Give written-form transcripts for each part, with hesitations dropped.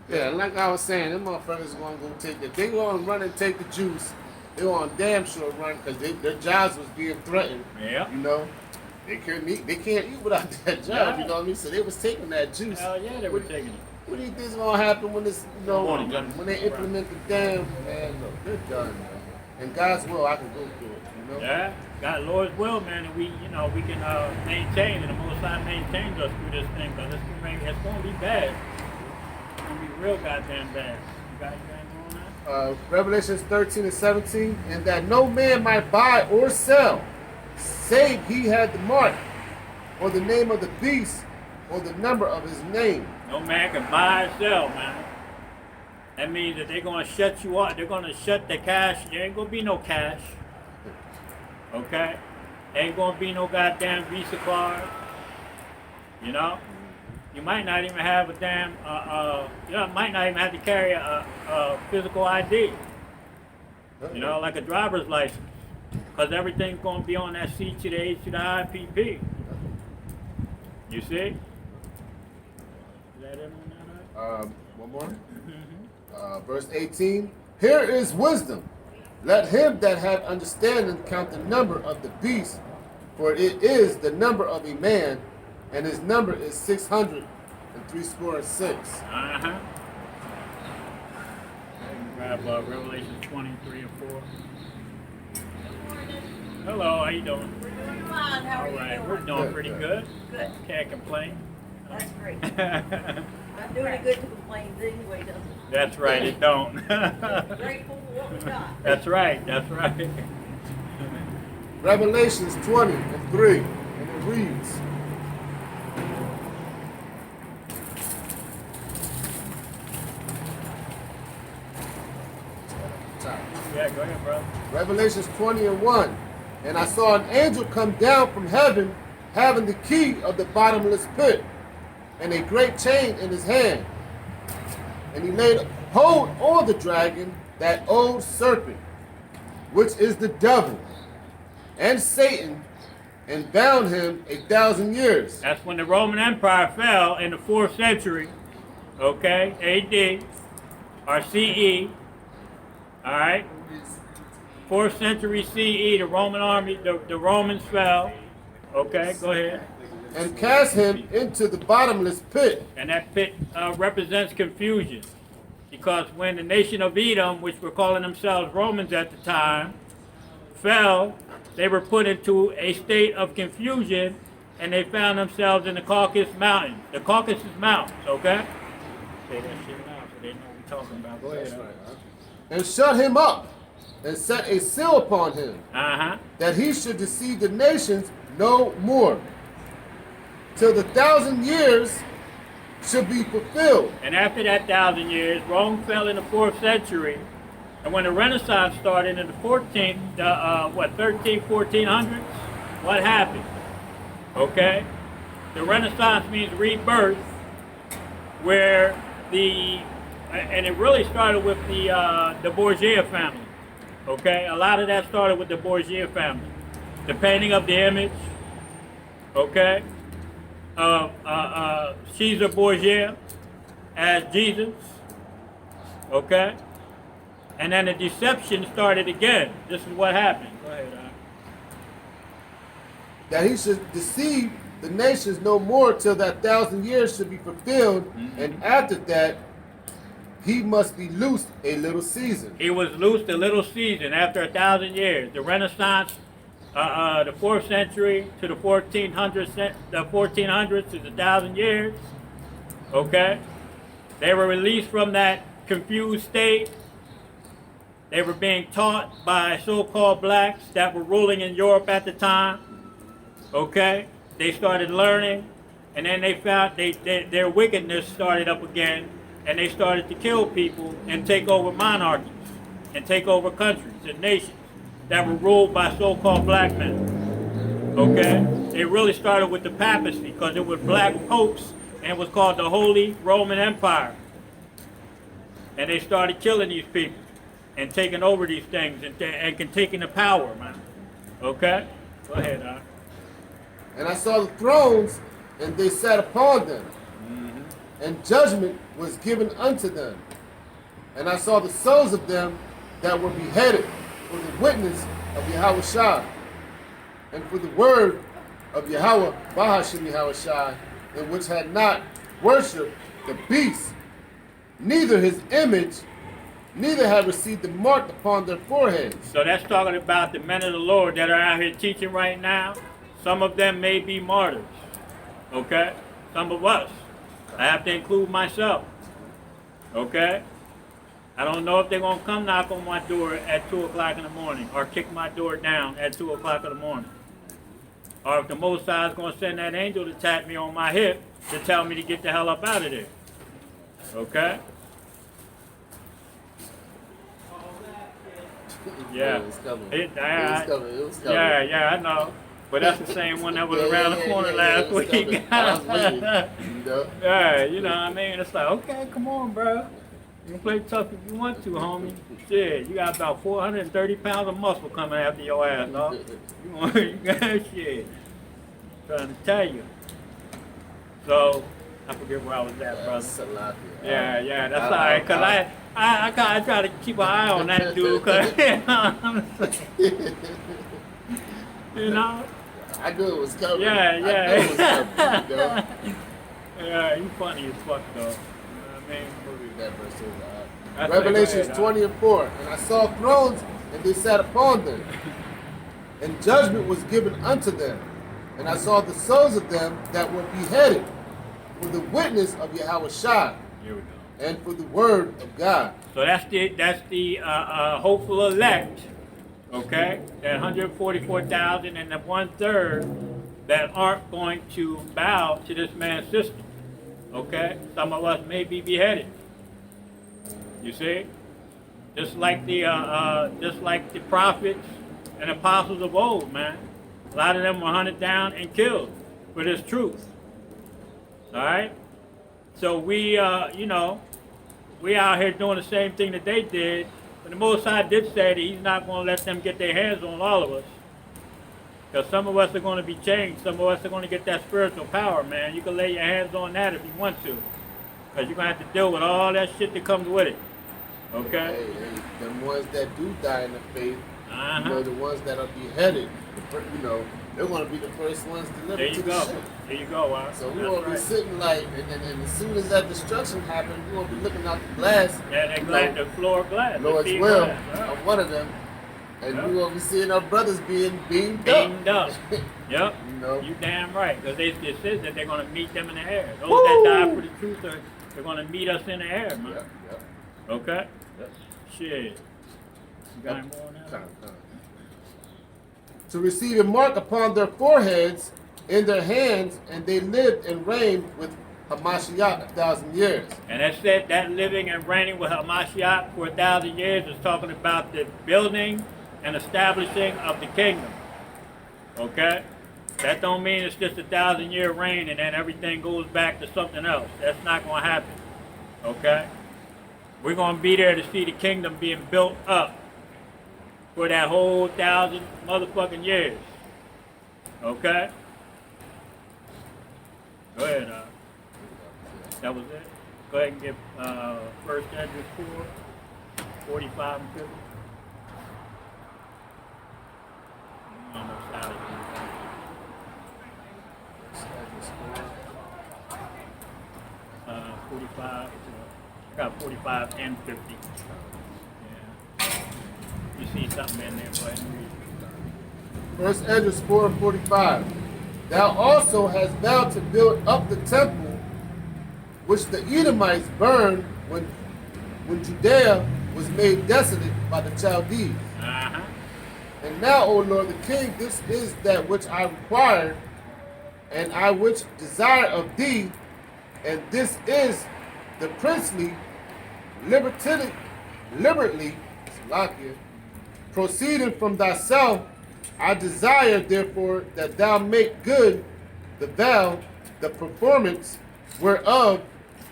Yeah, like I was saying, them motherfuckers gonna go take it. They gonna run and take the juice. They gonna damn sure run because their jobs was being threatened. Yeah. You know, they couldn't eat. They can't eat without that job. Yeah. You know what I mean? So they was taking that juice. Hell yeah, they were taking it. What do you think's gonna happen when this, you know, Morning, Gunner. when they implement the damn man? Look, they're done, man. And God's will, I can go through it. You know? Yeah, God, Lord's will, man, and we can maintain, and the Most High maintains us through this thing, because it's going to be bad. It's going to be real goddamn bad. You got anything on that? Revelations 13 and 17, and that no man might buy or sell, save he had the mark, or the name of the beast, or the number of his name. No man can buy or sell, man. That means that they're going to shut you out. They're going to shut the cash. There ain't going to be no cash. Okay? Ain't going to be no goddamn Visa card. You know? You might not even have a damn, might not even have to carry a physical ID. You know, like a driver's license. Because everything's going to be on that C to the H to the IPP. You see? Is that it on that? One more. Verse 18. Here is wisdom. Let him that have understanding count the number of the beast, for it is the number of a man, and his number is 666. Uh-huh. Grab Revelation 23 and 4. Hello, how you doing? We're doing fine. How are All you right, doing? we're doing pretty good. Good. Can't complain. That's great. Not doing it good to complain anyway, does it? That's right, it don't. Grateful for what we got. That's right, that's right. Revelations 20 and 3, and it reads, Yeah, go ahead, bro. Revelations 20 and 1. And I saw an angel come down from heaven, having the key of the bottomless pit, and a great chain in his hand. And he laid hold on the dragon, that old serpent, which is the devil, and Satan, and bound him 1,000 years. That's when the Roman Empire fell in the 4th century, okay, AD, or CE, all right? 4th century CE, the Roman army, the Romans fell, okay, go ahead. And cast him into the bottomless pit. And that pit represents confusion. Because when the nation of Edom, which were calling themselves Romans at the time, fell, they were put into a state of confusion, and they found themselves in the Caucasus Mountains. The Caucasus Mountains, okay? Say that shit now so they know what we're talking about. Go ahead. And shut him up, and set a seal upon him, Uh-huh. that he should deceive the nations no more, till the 1,000 years should be fulfilled. And after that 1,000 years, Rome fell in the 4th century. And when the Renaissance started in the 1400s, what happened? Okay? The Renaissance means rebirth, where and it really started with the Borgia family. Okay? A lot of that started with the Borgia family. The painting of the image, okay? Caesar Borgia as Jesus, okay? And then the deception started again. This is what happened. Go ahead, That he should deceive the nations no more till that 1,000 years should be fulfilled, and after that he must be loosed a little season. He was loosed a little season after 1,000 years. The Renaissance, the 4th century to the 1400s, the 1400s is 1,000 years. Okay, they were released from that confused state. They were being taught by so-called blacks that were ruling in Europe at the time. Okay, they started learning, and then they found their wickedness started up again, and they started to kill people and take over monarchies and take over countries and nations that were ruled by so-called black men. Okay, it really started with the papacy because it was black popes, and it was called the Holy Roman Empire. And they started killing these people and taking over these things and taking the power, man. Okay, go ahead, And I saw the thrones, and they sat upon them. and judgment was given unto them. And I saw the souls of them that were beheaded for the witness of Yahweh Shai, and for the word of Yahweh Bahashim Yahweh Shai, and which had not worshipped the beast, neither his image, neither had received the mark upon their foreheads. So that's talking about the men of the Lord that are out here teaching right now. Some of them may be martyrs. Okay? Some of us. I have to include myself. Okay? I don't know if they're going to come knock on my door at 2 o'clock in the morning or kick my door down at 2 o'clock in the morning. Or if the Most High is going to send that angel to tap me on my hip to tell me to get the hell up out of there. Okay? Yeah. It was coming. It It was coming. It was coming. Yeah, I know. But that's the same one that was around the corner last it was week. coming. I was waiting, you know? Yeah, you know what I mean? It's like, okay, come on, bro. You can play tough if you want to, homie. Shit, you got about 430 pounds of muscle coming after your ass, dog. You got shit. Trying to tell you. So, I forget where I was at, brother. Salakia. Yeah, that's all right. Cause I try to keep an eye on that dude. Cause you know what I'm saying? You know? I knew it was coming. Yeah. I knew it was coming, you know? Yeah, you funny as fuck though. You know what I mean? We'll read that verse over. That's Revelations right, 20 and 4. And I saw thrones, and they sat upon them, and judgment was given unto them. And I saw the souls of them that were beheaded for the witness of Yahweh Shai, Here we go. and for the word of God. So that's the hopeful elect, okay? That 144,000 and the 1/3 that aren't going to bow to this man's system, okay? Some of us may be beheaded. You see, just like the prophets and apostles of old, man. A lot of them were hunted down and killed for this truth. All right. So we out here doing the same thing that they did. But the Most High did say that He's not going to let them get their hands on all of us. Because some of us are going to be changed. Some of us are going to get that spiritual power, man. You can lay your hands on that if you want to. Because you're going to have to deal with all that shit that comes with it. Okay? Hey, them ones that do die in the faith, Uh-huh. you know, the ones that are beheaded, you know, they're going to be the first ones delivered There you to the go. ship. There you go, Al. So we That's won't be right. sitting like, and as soon as that destruction happens, we won't be looking out the glass. Yeah, they you glad know, the floor glass. Lord's the will glass, right? of one of them, and Yeah. we won't be seeing our brothers being beamed Beamed up. up. Yep. You know. You damn right. Because it says that they're going to meet them in the air. Those Woo! that die for the truth, they're going to meet us in the air, man. Yep, yep. Okay? Yep. Shit. You got any more now? Come. To receive a mark upon their foreheads, in their hands, and they lived and reigned with Hamashiach 1,000 years. And that said, that living and reigning with Hamashiach for 1,000 years is talking about the building and establishing of the kingdom. Okay? That don't mean it's just 1,000-year reign and then everything goes back to something else. That's not going to happen. Okay? We're going to be there to see the kingdom being built up for that whole 1,000 motherfucking years. Okay? Go ahead, that was it. Go ahead and get 1 Ezra 4, 45 and 50. Almost out of here. 45. I got 45 and 50. Yeah. You see something in there, go ahead and read it. First Ezra 4 and 45. Thou also hast vowed to build up the temple which the Edomites burned when Judea was made desolate by the Chaldees. Uh-huh. And now, O Lord the King, this is that which I require, and I which desire of thee, and this is the princely, liberally, Salakia, proceeding from thyself. I desire, therefore, that thou make good the vow, the performance whereof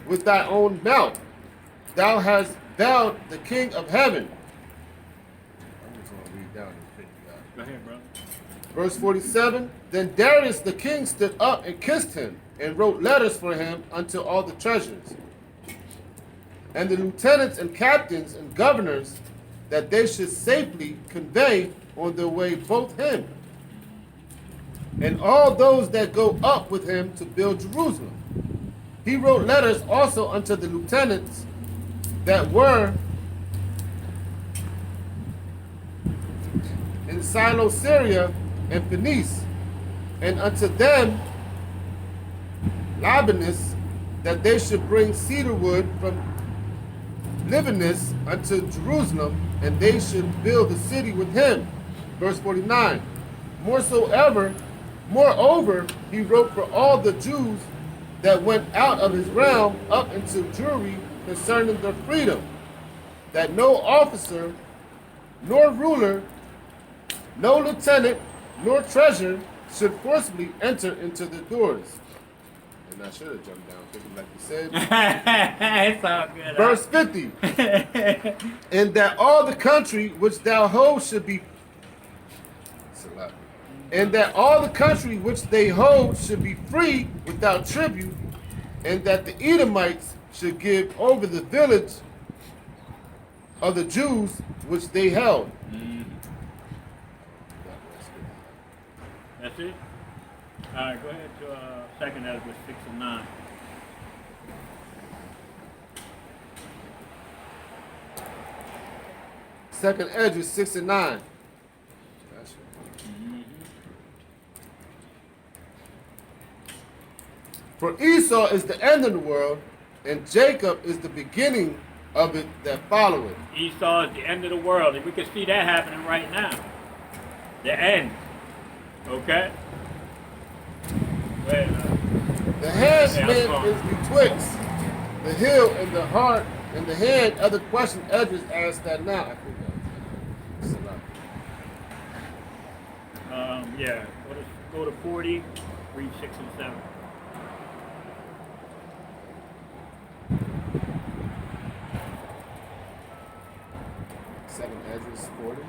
with thy own mouth. Thou hast vowed the King of heaven. I'm just going to read down and figure it out. Go ahead, brother. Verse 47, then Darius the king stood up and kissed him and wrote letters for him unto all the treasurers, and the lieutenants and captains and governors, that they should safely convey on their way both him and all those that go up with him to build Jerusalem. He wrote letters also unto the lieutenants that were in Syria and Phoenice, and unto them Libanus, that they should bring cedar wood from Libanus unto Jerusalem, and they should build the city with him. Verse 49. Moreover, he wrote for all the Jews that went out of his realm up into Jewry concerning their freedom, that no officer, nor ruler, no lieutenant, nor treasurer should forcibly enter into the doors. And I should have jumped down quickly like you said. It's all good. Verse 50. And that all the country which thou hold should be and that all the country which they hold should be free without tribute, and that the Edomites should give over the village of the Jews which they held. That's it? All right, go ahead to 2nd Ezra 6 and 9. Second Ezra 6 and 9. For Esau is the end of the world, and Jacob is the beginning of it that followeth. Esau is the end of the world, and we can see that happening right now. The end. Okay? Wait, the handsman is betwixt the hill and the heart and the hand. Other question Edwards asked that now. I think that's yeah. Go to 40, read 6 and 7. Second Ezra 40.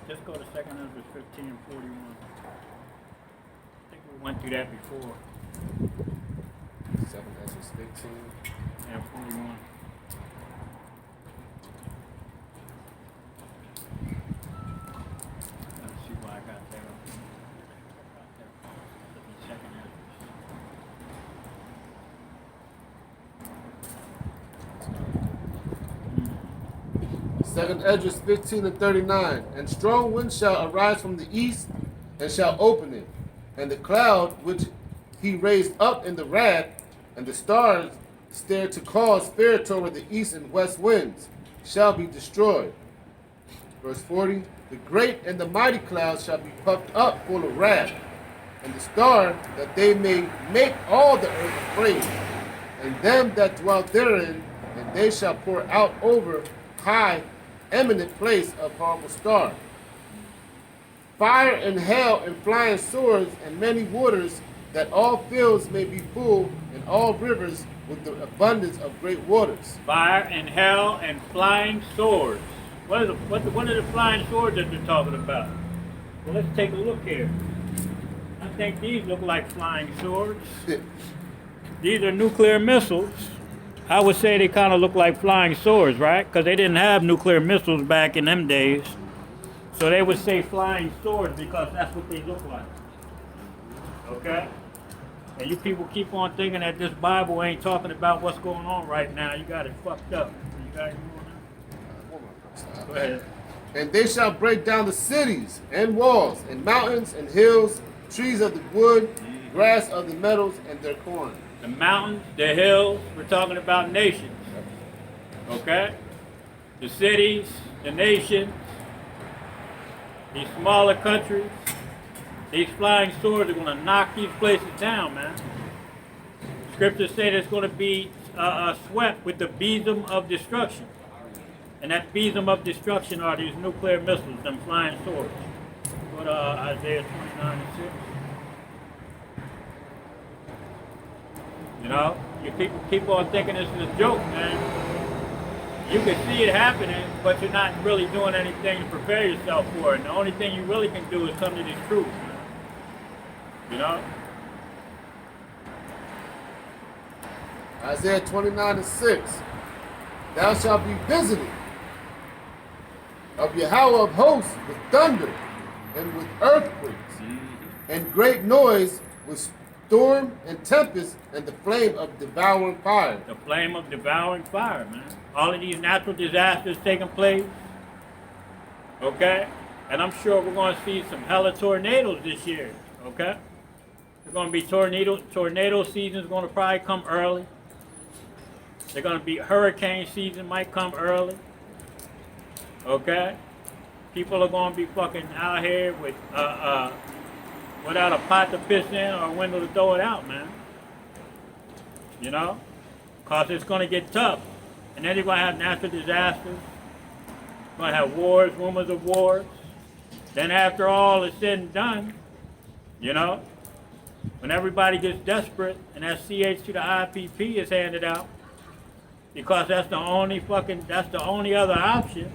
Just go to 2nd Ezra 15 and 41. I think we went through that before. 2nd Ezra 15 and 41. Let's see why I got that. Second Ezra 15 and 39. And strong winds shall arise from the east, and shall open it. And the cloud which he raised up in the wrath, and the stars stare to cause fear toward the east and west winds, shall be destroyed. Verse 40. The great and the mighty clouds shall be puffed up full of wrath, and the star, that they may make all the earth afraid, and them that dwell therein, and they shall pour out over high eminent place of horrible star. Fire and hail and flying swords and many waters, that all fields may be full, and all rivers with the abundance of great waters. Fire and hell and flying swords. What are the flying swords that they're talking about? Well, let's take a look here. I think these look like flying swords. These are nuclear missiles. I would say they kind of look like flying swords, right? Because they didn't have nuclear missiles back in them days. So they would say flying swords because that's what they look like. Okay? And you people keep on thinking that this Bible ain't talking about what's going on right now. You got it fucked up. You got it going on? Go ahead. And they shall break down the cities and walls and mountains and hills, trees of the wood, grass of the meadows, and their corn. The mountains, the hills, we're talking about nations. Okay? The cities, the nations, these smaller countries, these flying swords are going to knock these places down, man. Scriptures say that it's going to be swept with the besom of destruction. And that besom of destruction are these nuclear missiles, them flying swords. Go to Isaiah 29 and 6. You know, you people keep on thinking this is a joke, man. You can see it happening, but you're not really doing anything to prepare yourself for it. And the only thing you really can do is come to this truth. You know? Isaiah 29:6. Thou shalt be visited of Yahweh of hosts with thunder and with earthquakes and great noise with storm and tempest and the flame of devouring fire. The flame of devouring fire, man. All of these natural disasters taking place. Okay? And I'm sure we're going to see some hella tornadoes this year. Okay? There's going to be tornado season's going to probably come early. They're going to be hurricane season might come early. Okay? People are going to be fucking out here with without a pot to piss in or a window to throw it out, man. You know? Because it's going to get tough. And then you're going to have natural disasters. You're going to have wars, rumors of wars. Then after all is said and done, you know, when everybody gets desperate and that CH to the IPP is handed out, because that's the only other option.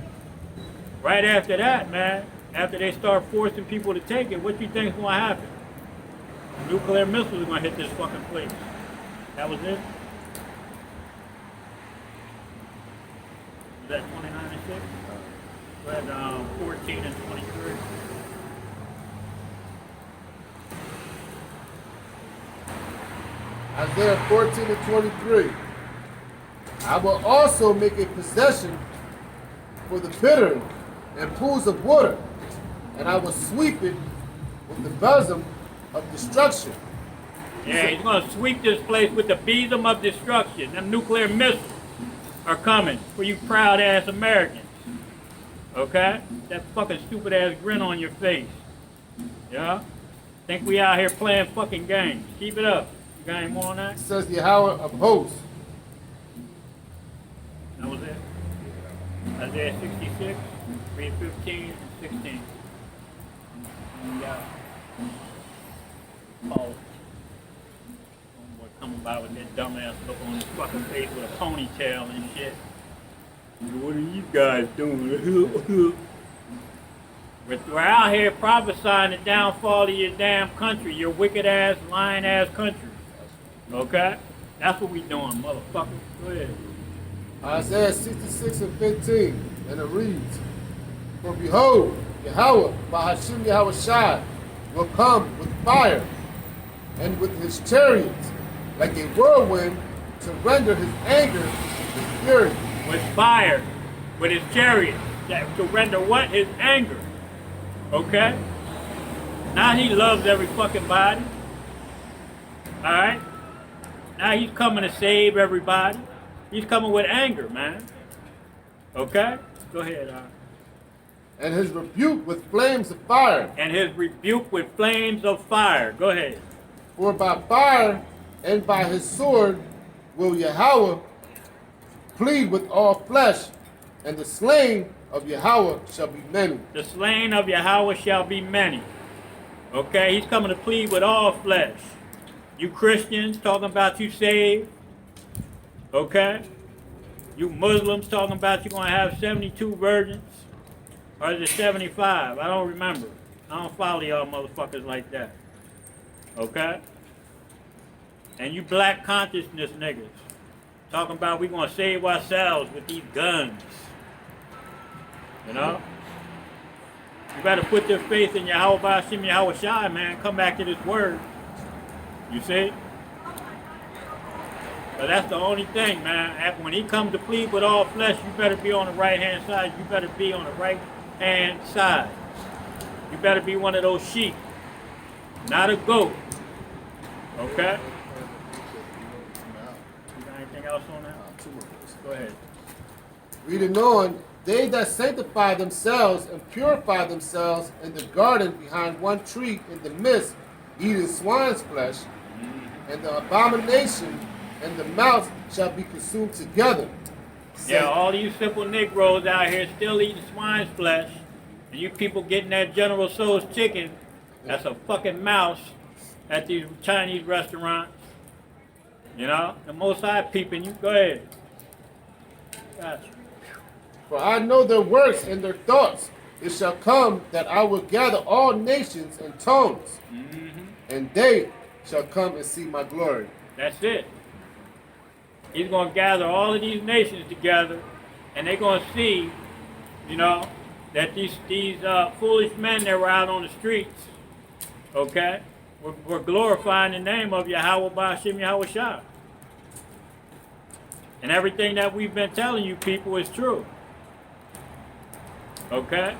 Right after that, man, after they start forcing people to take it, what do you think is going to happen? Nuclear missiles are going to hit this fucking place. That was it? Was that 29 and 6? We had 14 and 23. Isaiah 14 and 23. I will also make a possession for the bittern and pools of water, and I will sweep it with the bosom of destruction. Yeah, he's going to sweep this place with the besom of destruction. Them nuclear missiles are coming for you proud-ass Americans. Okay? That fucking stupid-ass grin on your face. Yeah? Think we out here playing fucking games. Keep it up. You got any more on that? It says Yahweh of hosts. That was it. Isaiah 66, read 15 and 16. Yeah. Paul. Homeboy coming by with that dumbass look on his fucking face with a ponytail and shit. What are you guys doing? We're out here prophesying the downfall of your damn country, your wicked ass, lying ass country. Okay? That's what we doing, motherfucker. Go ahead. Isaiah 66 and 15, and it reads, For behold, Yahweh, Bahashim Yahweh Shai, will come with fire, and with his chariots, like a whirlwind, to render his anger his fury. With fire, with his chariots, to render what? His anger. Okay? Now he loves every fucking body. Alright? Now he's coming to save everybody. He's coming with anger, man. Okay? Go ahead, And his rebuke with flames of fire. And his rebuke with flames of fire. Go ahead. For by fire and by his sword will Yahweh plead with all flesh, and the slain of Yahweh shall be many. The slain of Yahweh shall be many. Okay? He's coming to plead with all flesh. You Christians talking about you saved. Okay? You Muslims talking about you're going to have 72 virgins. Or is it 75? I don't remember. I don't follow y'all motherfuckers like that. Okay? And you black consciousness niggas talking about we going to save ourselves with these guns. You know? You better put your faith in Yahweh Bashim Yahweh Shai, man. Come back to this word. You see? But that's the only thing, man. When he comes to plead with all flesh, you better be on the right-hand side. You better be on the right-hand side. You better be one of those sheep, not a goat. Okay? You got anything else on that? Go ahead. Reading on, they that sanctify themselves and purify themselves in the garden behind one tree in the midst, eating swine's flesh, and the abomination and the mouth shall be consumed together. Yeah, all you simple Negroes out here still eating swine's flesh, and you people getting that General Tso's chicken, that's a fucking mouse at these Chinese restaurants. You know, the Most High peeping you. Go ahead. Gotcha. For I know their works and their thoughts. It shall come that I will gather all nations and tongues, and they shall come and see my glory. That's it. He's going to gather all of these nations together, and they're going to see, you know, that these foolish men that were out on the streets, okay, were glorifying the name of Yahweh Ba'ashem Yahweh Shah. And everything that we've been telling you people is true. Okay?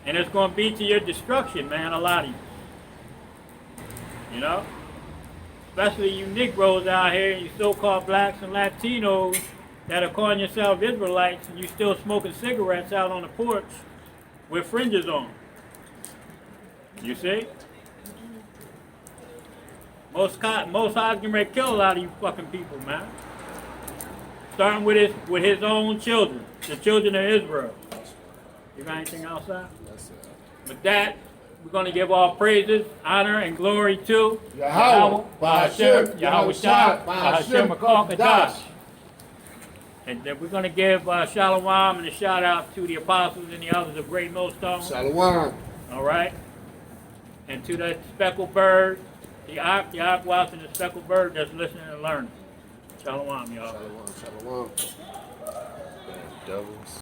And it's going to be to your destruction, man, a lot of you. You know? Especially you Negroes out here, you so-called blacks and Latinos that are calling yourself Israelites, and you still smoking cigarettes out on the porch with fringes on. You see? Most God's getting ready to kill a lot of you fucking people, man. Starting with his own children, the children of Israel. You got anything else, sir? That's it. With that, we're going to give all praises, honor, and glory to Yahweh, Ba'ashem, Yahweh Shah, Ba'ashem, Ba'ashem, Kadash. And then we're going to give shalom and a shout out to the apostles and the others of Great Millstone. Shalom. All right? And to that speckled bird, the aquas and the speckled bird that's listening and learning. Shalom, y'all. Shalom. Shalom. Devils.